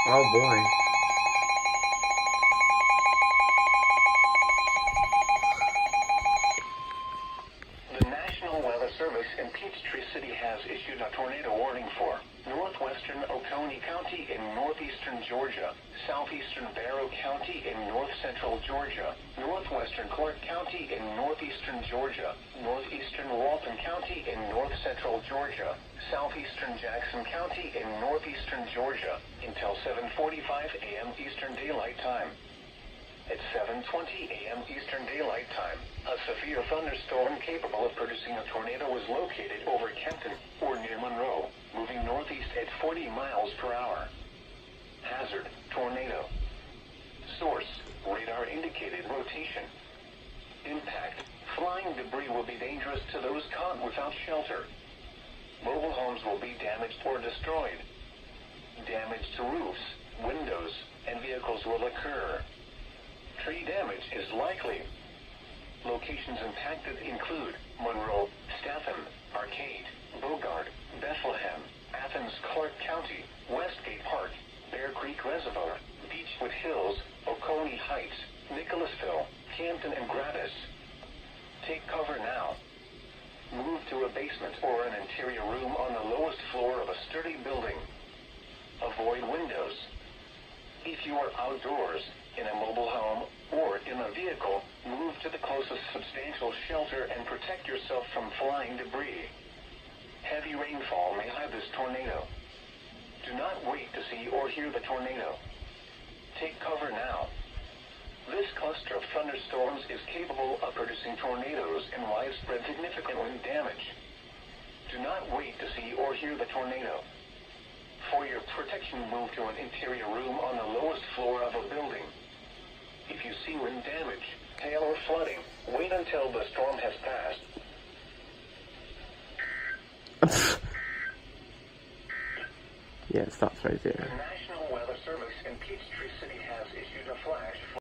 Oh boy. The National Weather Service in Peachtree City has issued a tornado warning for northwestern Oconee County in northeastern Georgia, southeastern Barrow County in north-central Georgia, northwestern Clark County in northeastern Georgia, northeastern Walton County in north-central Georgia, southeastern Jackson County in northeastern Georgia until 7:45 a.m. Eastern Daylight Time. At 7:20 a.m. Eastern Daylight Time, a severe thunderstorm capable of producing a tornado was located over Kenton or near Monroe, moving northeast at 40 miles per hour. Hazard: tornado. Source: radar indicated rotation. Impact: flying debris will be dangerous to those caught without shelter. Mobile homes will be damaged or destroyed. Damage to roofs, windows, and vehicles will occur. Tree damage is likely. Locations impacted include Monroe, Statham, Arcade, Bogart, Bethlehem, Athens, Clark County, Westgate Park, Bear Creek Reservoir, Beechwood Hills, Oconee Heights, Nicholasville, Campton, and Gratis. Take cover now. Move to a basement or an interior room on the lowest floor of a sturdy building. Avoid windows. If you are outdoors, in a mobile home, or in a vehicle, move to the closest substantial shelter and protect yourself from flying debris. Heavy rainfall may hide this tornado. Do not wait to see or hear the tornado. Take cover now. This cluster of thunderstorms is capable of producing tornadoes and widespread significant wind damage. Do not wait to see or hear the tornado. For your protection, move to an interior room on the lowest floor of a building. If you see wind damage, hail, or flooding, wait until the storm has passed. Yeah, it stops right there. The National Weather Service in Peachtree City has issued a flash